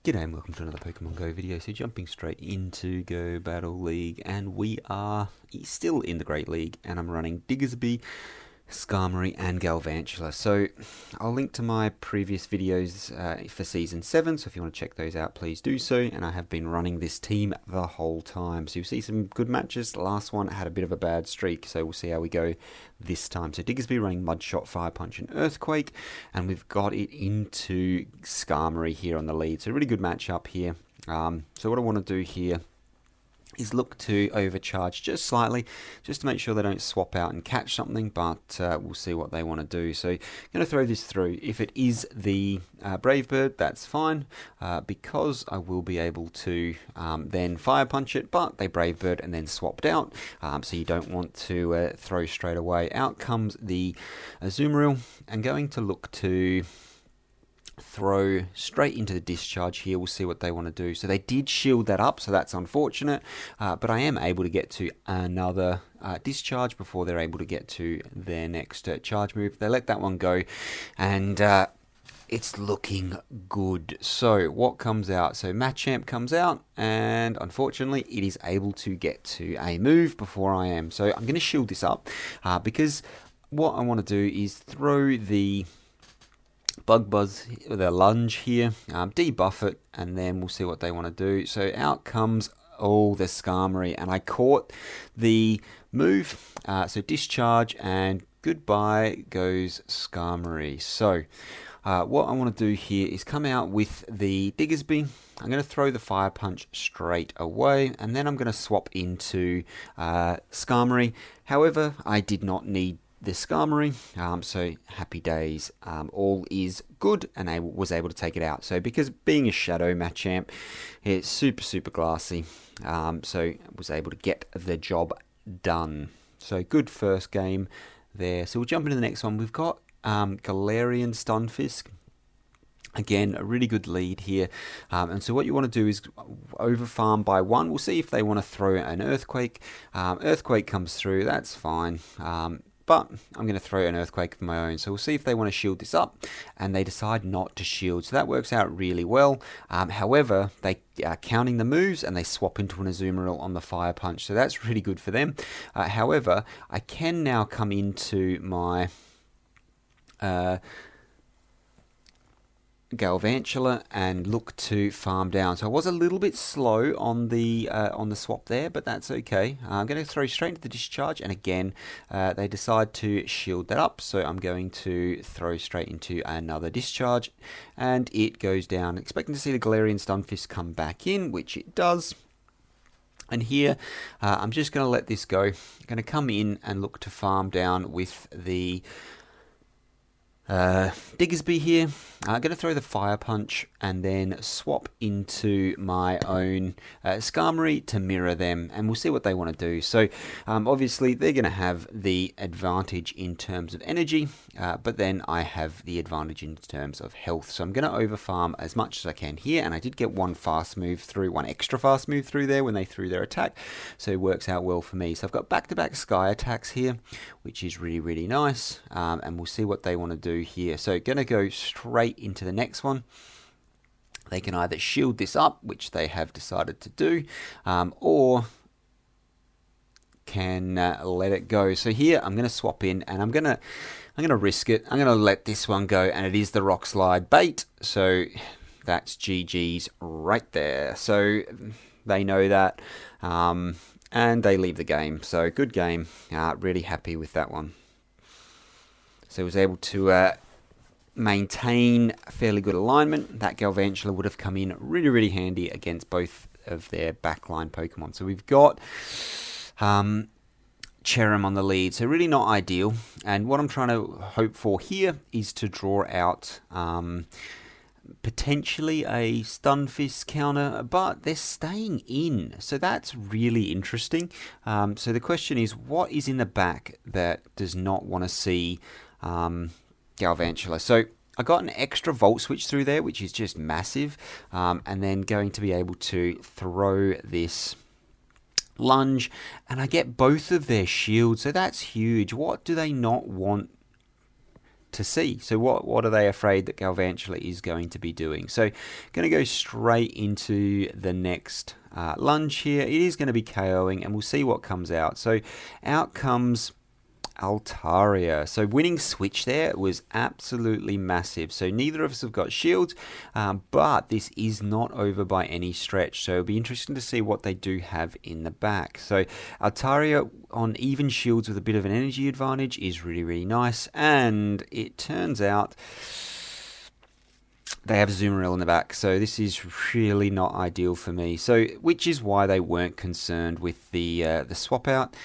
G'day and welcome to another Pokemon Go video. So jumping straight into Go Battle League, and we are still in the Great League, and I'm running Diggersby, Skarmory and Galvantula. So I'll link to my previous videos for Season 7, so if you want to check those out, please do so. And I have been running this team the whole time. So you'll see some good matches. The last one had a bit of a bad streak, so we'll see how we go this time. So Diggersby running Mud Shot, Fire Punch and Earthquake, and we've got it into Skarmory here on the lead. So really good matchup here. So what I want to do here is look to overcharge just slightly, just to make sure they don't swap out and catch something, but we'll see what they want to do. So I'm going to throw this through. If it is the Brave Bird, that's fine, because I will be able to then Fire Punch it, but they Brave Bird and then swapped out, so you don't want to throw straight away. Out comes the Azumarill. I'm going to look to throw straight into the discharge here. We'll see what they want to do. So they did shield that up, so that's unfortunate, but I am able to get to another discharge before they're able to get to their next charge move. They let that one go, and it's looking good. So what comes out? So Machamp comes out, and unfortunately it is able to get to a move before I am. So I'm going to shield this up, because what I want to do is throw the Bug Buzz with a lunge here, debuff it, and then we'll see what they want to do. So out comes the Skarmory, and I caught the move, so discharge, and goodbye goes Skarmory. So what I want to do here is come out with the Diggersby. I'm going to throw the Fire Punch straight away, and then I'm going to swap into Skarmory. However, I did not need the Skarmory, so happy days, all is good, and I was able to take it out. So because being a Shadow Machamp, it's super glassy, so I was able to get the job done. So good first game there. So we'll jump into the next one. We've got Galarian Stunfisk. Again, a really good lead here, and so what you want to do is over farm by one. We'll see if they want to throw an Earthquake. Earthquake comes through, that's fine. But I'm going to throw an Earthquake of my own. So we'll see if they want to shield this up, and they decide not to shield. So that works out really well. However, they are counting the moves, and they swap into an Azumarill on the Fire Punch. So that's really good for them. However, I can now come into my Galvantula and look to farm down. So I was a little bit slow on the swap there, but that's okay. I'm going to throw straight into the discharge, and again they decide to shield that up, so I'm going to throw straight into another discharge, and it goes down. Expecting to see the Galarian Stunfisk come back in, which it does. And here, I'm just going to let this go. I'm going to come in and look to farm down with the Diggersby here. I'm going to throw the Fire Punch and then swap into my own Skarmory to mirror them, and we'll see what they want to do. So obviously they're going to have the advantage in terms of energy, but then I have the advantage in terms of health. So I'm going to over farm as much as I can here, and I did get one extra fast move through there when they threw their attack, so it works out well for me. So I've got back-to-back Sky attacks here, which is really nice, and we'll see what they want to do here. So going to go straight into the next one. They can either shield this up, which they have decided to do, or can let it go. So here I'm going to swap in, and I'm going to risk it. I'm going to let this one go, and it is the Rock Slide bait. So that's GG's right there. So they know that, and they leave the game. So good game. Really happy with that one. So I was able to maintain fairly good alignment. That Galvantula would have come in really handy against both of their backline Pokemon. So we've got Cherim on the lead, so really not ideal. And what I'm trying to hope for here is to draw out potentially a Stunfisk counter, but they're staying in, so that's really interesting. So the question is, what is in the back that does not want to see Galvantula? So I got an extra Volt Switch through there, which is just massive, and then going to be able to throw this lunge, and I get both of their shields, so that's huge. What do they not want to see. So what are they afraid that Galvantula is going to be doing? So going to go straight into the next lunge here. It is going to be KOing, and we'll see what comes out. So out comes Altaria. So winning switch there was absolutely massive. So neither of us have got shields, but this is not over by any stretch. So it'll be interesting to see what they do have in the back. So Altaria on even shields with a bit of an energy advantage is really, really nice. And it turns out they have Zoomeril in the back, so this is really not ideal for me. So, which is why they weren't concerned with the swap out,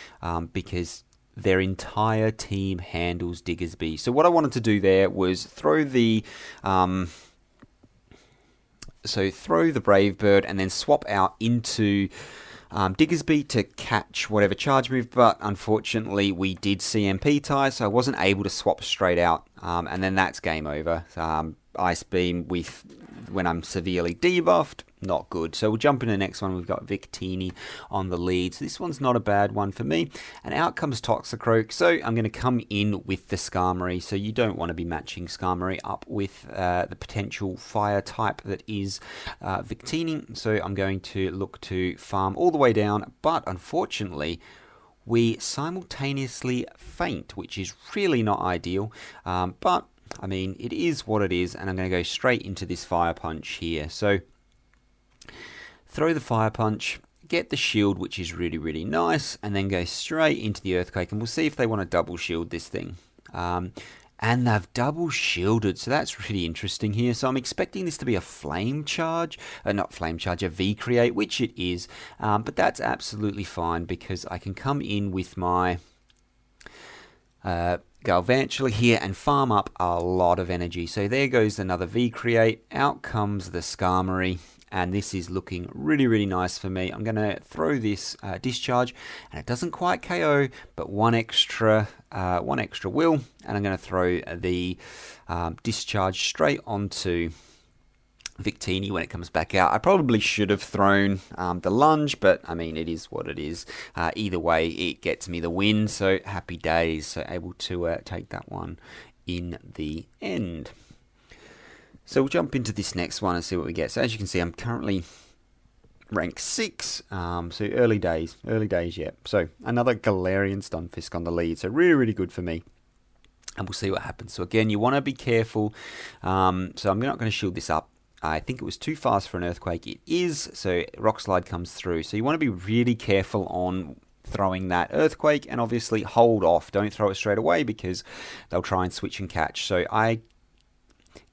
because their entire team handles Diggersby. So what I wanted to do there was throw the Brave Bird and then swap out into Diggersby to catch whatever charge move, but unfortunately we did CMP tie, so I wasn't able to swap straight out, and then that's game over. Ice Beam when I'm severely debuffed, not good. So we'll jump into the next one. We've got Victini on the lead. So this one's not a bad one for me. And out comes Toxicroak. So I'm going to come in with the Skarmory. So you don't want to be matching Skarmory up with the potential fire type that is Victini. So I'm going to look to farm all the way down. But unfortunately, we simultaneously faint, which is really not ideal. But I mean, it is what it is, and I'm going to go straight into this Fire Punch here. So, throw the Fire Punch, get the shield, which is really, really nice, and then go straight into the Earthquake, and we'll see if they want to double shield this thing. And they've double shielded, so that's really interesting here. So I'm expecting this to be a Flame Charge, not Flame Charge, a V-Create, which it is, but that's absolutely fine, because I can come in with my Galvantula here and farm up a lot of energy. So there goes another V-Create. Out comes the Skarmory, and this is looking really, really nice for me. I'm going to throw this Discharge, and it doesn't quite KO, but one extra will, and I'm going to throw the Discharge straight onto Victini when it comes back out. I probably should have thrown the lunge, but I mean, it is what it is. Either way, it gets me the win, so happy days. So able to take that one in the end. So we'll jump into this next one and see what we get. So as you can see, I'm currently rank 6, so early days yet. So another Galarian Stunfisk on the lead, so really, really good for me. And we'll see what happens. So again, you want to be careful. So I'm not going to shield this up. I think it was too fast for an Earthquake. It is, so Rock Slide comes through. So you want to be really careful on throwing that Earthquake, and obviously hold off. Don't throw it straight away, because they'll try and switch and catch. So I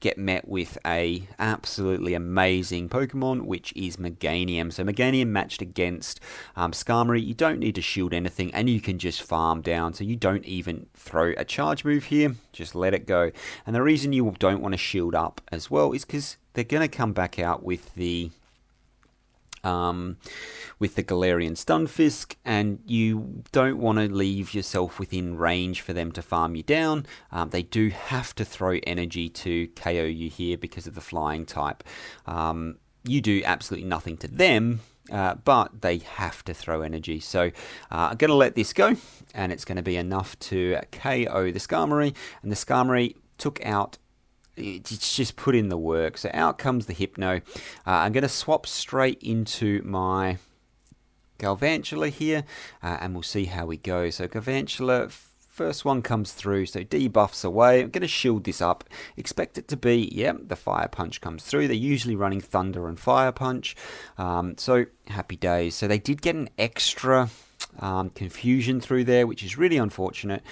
get met with a absolutely amazing Pokemon, which is Meganium. So Meganium matched against Skarmory. You don't need to shield anything, and you can just farm down. So you don't even throw a charge move here. Just let it go. And the reason you don't want to shield up as well is because they're going to come back out with the Galarian Stunfisk, and you don't want to leave yourself within range for them to farm you down. They do have to throw energy to KO you here because of the flying type. You do absolutely nothing to them, but they have to throw energy. So I'm going to let this go, and it's going to be enough to KO the Skarmory, and the Skarmory took out. It's just put in the work. So out comes the Hypno. I'm going to swap straight into my Galvantula here, and we'll see how we go. So Galvantula, first one comes through, so debuffs away. I'm going to shield this up. Expect it to be, the Fire Punch comes through. They're usually running Thunder and Fire Punch. So happy days. So they did get an extra confusion through there, which is really unfortunate.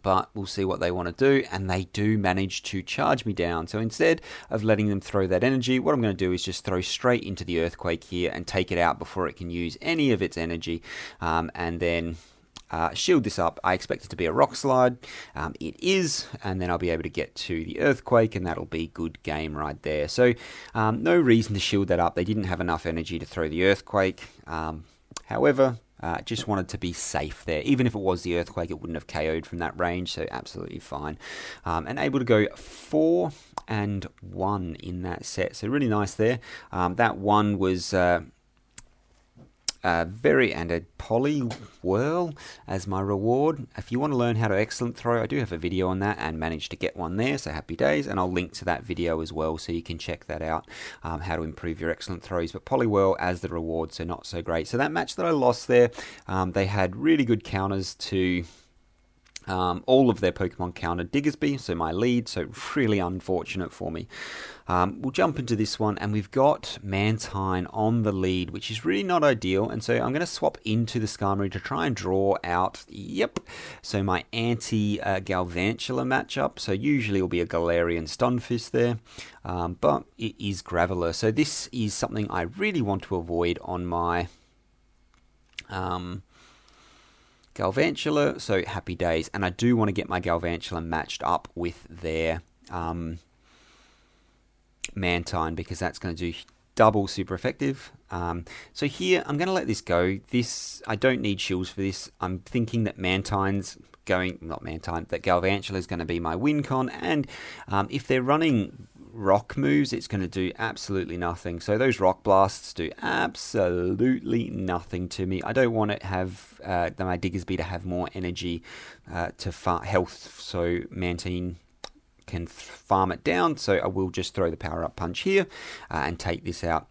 But we'll see what they want to do, and they do manage to charge me down. So instead of letting them throw that energy, what I'm going to do is just throw straight into the Earthquake here and take it out before it can use any of its energy, and then shield this up. I expect it to be a Rock Slide. It is, and then I'll be able to get to the Earthquake, and that'll be good game right there. So no reason to shield that up. They didn't have enough energy to throw the Earthquake. However, just wanted to be safe there. Even if it was the Earthquake, it wouldn't have KO'd from that range, so absolutely fine. And able to go 4 and 1 in that set, so really nice there. That one was and a poly whirl as my reward. If you want to learn how to excellent throw, I do have a video on that and managed to get one there, so happy days, and I'll link to that video as well so you can check that out, how to improve your excellent throws. But poly whirl as the reward, so not so great. So that match that I lost there, they had really good counters to all of their Pokemon countered Diggersby, so my lead, so really unfortunate for me. We'll jump into this one, and we've got Mantine on the lead, which is really not ideal, and so I'm going to swap into the Skarmory to try and draw out, so my anti-Galvantula matchup. So usually it'll be a Galarian Stunfisk there, but it is Graveler, so this is something I really want to avoid on my Galvantula, so happy days. And I do want to get my Galvantula matched up with their Mantine, because that's going to do double super effective. So here, I'm going to let this go. I don't need shields for this. I'm thinking that that Galvantula is going to be my win con, and if they're running rock moves, it's going to do absolutely nothing. So those rock blasts do absolutely nothing to me. I don't want to have my Diggersby to have more energy to health, so Mantine can farm it down. So I will just throw the power up punch here and take this out.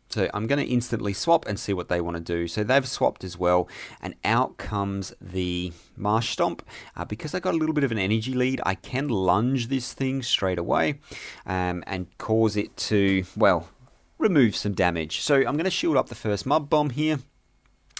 So I'm going to instantly swap and see what they want to do. So they've swapped as well, and out comes the Marsh Stomp. Because I got a little bit of an energy lead, I can lunge this thing straight away and cause it to, well, remove some damage. So I'm going to shield up the first Mud Bomb here,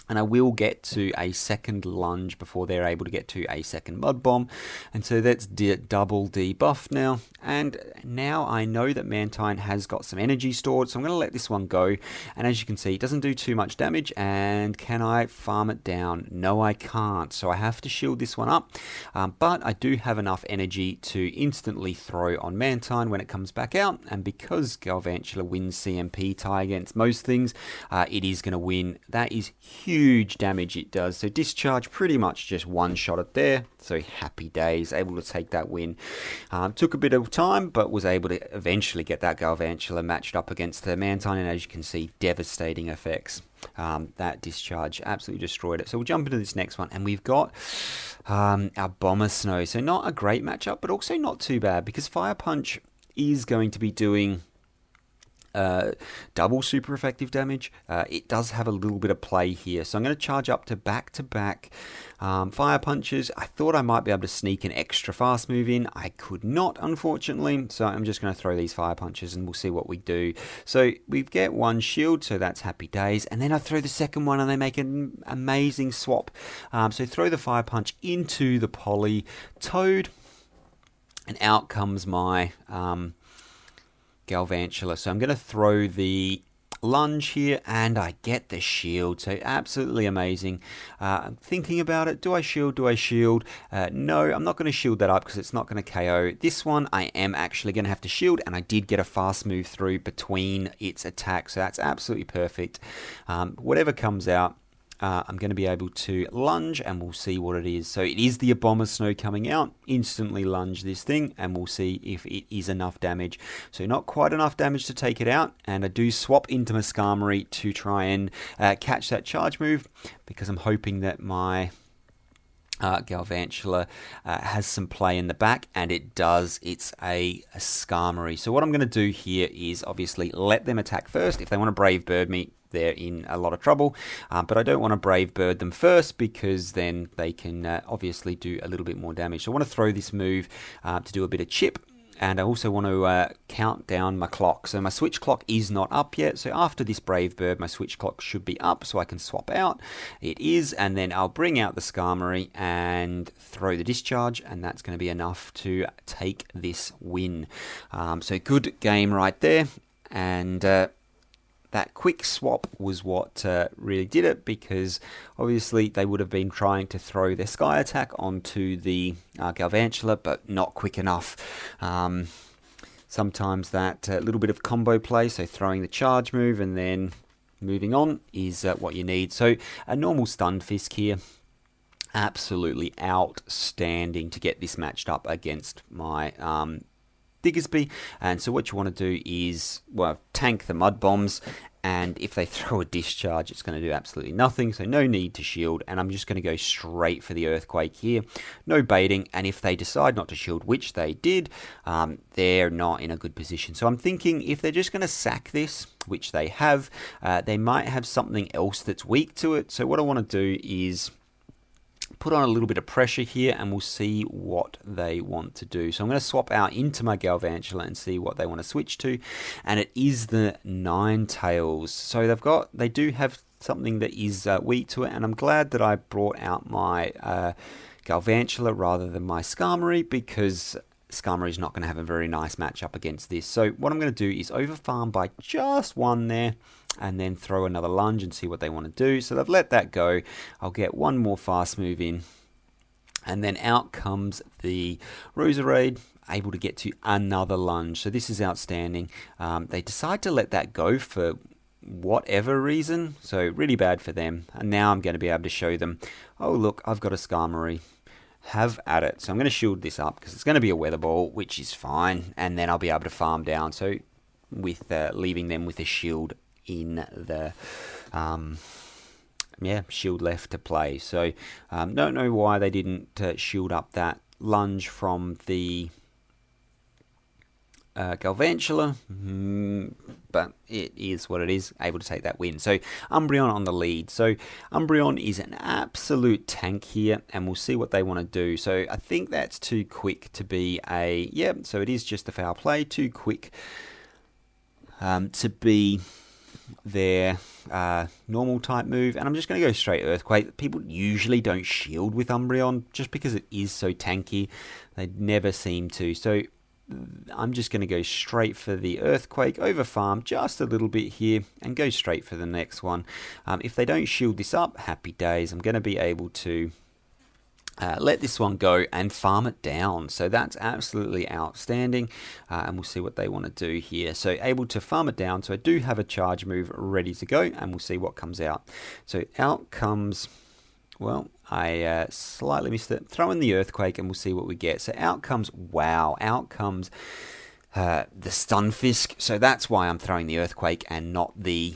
and I will get to a second lunge before they're able to get to a second Mud Bomb. And so that's double debuffed now. And now I know that Mantine has got some energy stored, so I'm going to let this one go. And as you can see, it doesn't do too much damage. And can I farm it down? No, I can't. So I have to shield this one up. But I do have enough energy to instantly throw on Mantine when it comes back out. And because Galvantula wins CMP tie against most things, it is going to win. That is huge damage it does. So Discharge pretty much just one-shot it there. So happy days, able to take that win. Took a bit of time, but was able to eventually get that Galvantula matched up against the Mantine, and as you can see, devastating effects. That Discharge absolutely destroyed it. So we'll jump into this next one, and we've got our Bomber Snow. So not a great matchup, but also not too bad, because Fire Punch is going to be doing double super effective damage. It does have a little bit of play here, so I'm going to charge up to back Fire Punches. I thought I might be able to sneak an extra fast move in. I could not, unfortunately, so I'm just going to throw these Fire Punches and we'll see what we do. So we get one shield, so that's happy days, and then I throw the second one and they make an amazing swap. So throw the Fire Punch into the Poly Toad, and out comes my Galvantula. So I'm going to throw the lunge here, and I get the shield. So absolutely amazing. I'm thinking about it. Do I shield? No, I'm not going to shield that up because it's not going to KO. This one I am actually going to have to shield, and I did get a fast move through between its attacks. So that's absolutely perfect. Whatever comes out, I'm going to be able to lunge, and we'll see what it is. So it is the Bomber Snow coming out. Instantly lunge this thing, and we'll see if it is enough damage. So not quite enough damage to take it out, and I do swap into my Skarmory to try and catch that charge move, because I'm hoping that my Galvantula has some play in the back, and it does. It's a Skarmory. So what I'm going to do here is obviously let them attack first. If they want to Brave Bird me, they're in a lot of trouble, but I don't want to Brave Bird them first, because then they can obviously do a little bit more damage. So I want to throw this move to do a bit of chip, and I also want to count down my clock. So my switch clock is not up yet, so after this Brave Bird my switch clock should be up, so I can swap out. It is, and then I'll bring out the Skarmory and throw the Discharge, and that's going to be enough to take this win. So good game right there, and that quick swap was what really did it, because obviously they would have been trying to throw their Sky Attack onto the Galvantula, but not quick enough. Sometimes that little bit of combo play, so throwing the charge move and then moving on, is what you need. So a normal Stunfisk here. Absolutely outstanding to get this matched up against my Diggersby. And so what you want to do is, well, tank the Mud Bombs And if they throw a discharge, it's going to do absolutely nothing, so no need to shield, and I'm just going to go straight for the Earthquake here. No baiting, and if they decide not to shield, which they did, they're not in a good position. So I'm thinking if they're just going to sack this, which they have, they might have something else that's weak to it. So what I want to do is put on a little bit of pressure here, and we'll see what they want to do. So I'm going to swap out into my Galvantula and see what they want to switch to, and it is the Ninetales. So they do have something that is weak to it, and I'm glad that I brought out my Galvantula rather than my Skarmory, because Skarmory is not going to have a very nice matchup against this. So what I'm going to do is overfarm by just one there, and then throw another lunge and see what they want to do. So they've let that go. I'll get one more fast move in, and then out comes the Roserade, able to get to another lunge. So this is outstanding. They decide to let that go for whatever reason, so really bad for them. And now I'm going to be able to show them, oh look, I've got a Skarmory. Have at it. So I'm going to shield this up because it's going to be a weather ball, which is fine, and then I'll be able to farm down. So with leaving them with a shield in the shield left to play. So don't know why they didn't shield up that lunge from the Galvantula, but it is what it is, able to take that win. So Umbreon on the lead. So Umbreon is an absolute tank here, and we'll see what they want to do. So I think that's too quick to be so it is just a foul play, too quick to be their normal type move, and I'm just going to go straight Earthquake. People usually don't shield with Umbreon just because it is so tanky. They never seem to. So I'm just going to go straight for the Earthquake, over farm just a little bit here, and go straight for the next one. If they don't shield this up, happy days. I'm going to be able to let this one go and farm it down. So that's absolutely outstanding, and we'll see what they want to do here. So able to farm it down. So I do have a charge move ready to go, and we'll see what comes out. So out comes, well, I slightly missed it. Throw in the Earthquake, and we'll see what we get. So out comes, wow, out comes the Stunfisk. So that's why I'm throwing the Earthquake and not the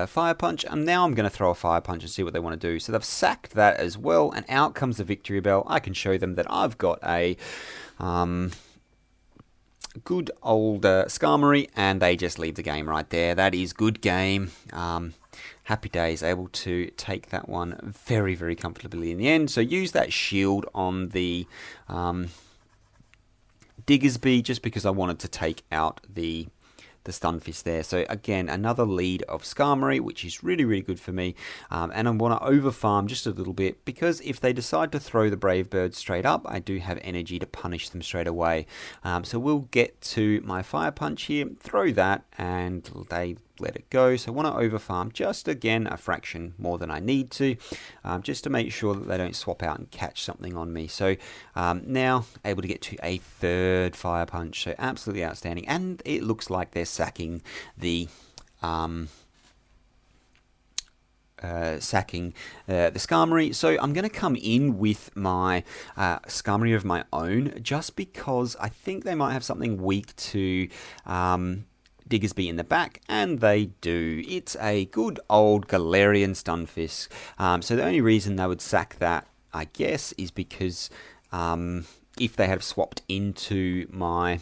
Fire Punch. And now I'm going to throw a Fire Punch and see what they want to do. So they've sacked that as well, and out comes the Victory Bell. I can show them that I've got a good old Skarmory, and they just leave the game right there. That is good game. Happy days, able to take that one very, very comfortably in the end. So use that shield on the Diggersby just because I wanted to take out the Stunfisk there. So again, another lead of Skarmory, which is really, really good for me. And I want to overfarm just a little bit, because if they decide to throw the Brave Bird straight up, I do have energy to punish them straight away. So we'll get to my Fire Punch here, throw that, and they let it go. So I want to overfarm just, again, a fraction more than I need to, just to make sure that they don't swap out and catch something on me. So now able to get to a third Fire Punch. So absolutely outstanding. And it looks like they're sacking the Skarmory. So I'm going to come in with my Skarmory of my own, just because I think they might have something weak to Diggersby in the back, and they do. It's a good old Galarian Stunfisk. So the only reason they would sack that, I guess, is because if they had swapped into my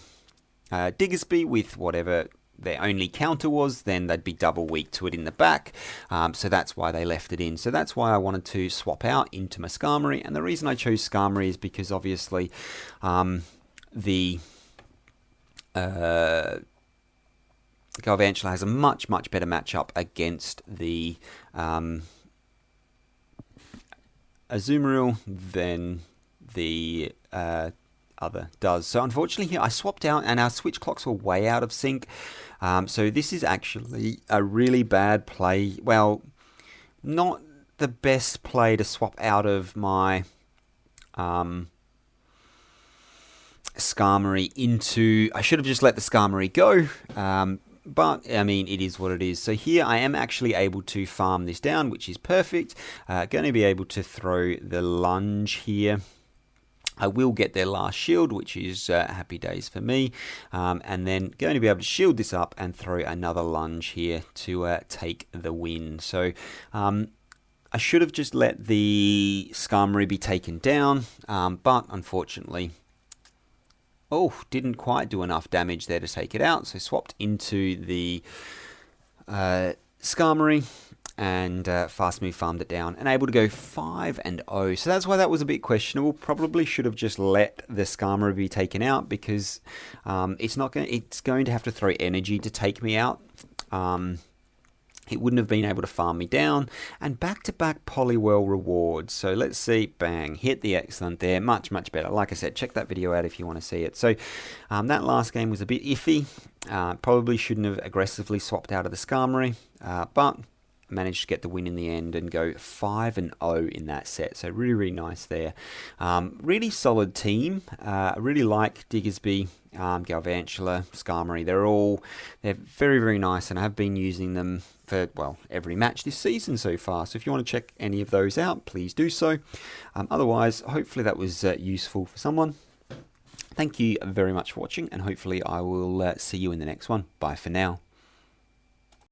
Diggersby with whatever their only counter was, then they'd be double weak to it in the back. So that's why they left it in. So that's why I wanted to swap out into my Skarmory. And the reason I chose Skarmory is because obviously the Galvantula has a much, much better matchup against the Azumarill than the other does. So unfortunately here I swapped out, and our switch clocks were way out of sync. So this is actually a really bad play. Well, not the best play to swap out of my Skarmory into... I should have just let the Skarmory go. But, I mean, it is what it is. So here I am actually able to farm this down, which is perfect. Going to be able to throw the lunge here I will get their last shield, which is happy days for me. And then going to be able to shield this up and throw another lunge here to take the win. So I should have just let the Skarmory be taken down, but unfortunately, didn't quite do enough damage there to take it out. So swapped into the Skarmory and fast move farmed it down and able to go 5-0. So that's why that was a bit questionable. Probably should have just let the Skarmory be taken out, because it's going to have to throw energy to take me out. It wouldn't have been able to farm me down. And back-to-back Poliwhirl rewards. So let's see. Bang. Hit the excellent there. Much, much better. Like I said, check that video out if you want to see it. So that last game was a bit iffy. Probably shouldn't have aggressively swapped out of the Skarmory. But managed to get the win in the end and go 5-0 in that set. So really, really nice there. Really solid team. I really like Diggersby, Galvantula, Skarmory. They're very, very nice, and I have been using them for, well, every match this season so far. So if you want to check any of those out, please do so. Otherwise, hopefully that was useful for someone. Thank you very much for watching, and hopefully I will see you in the next one. Bye for now.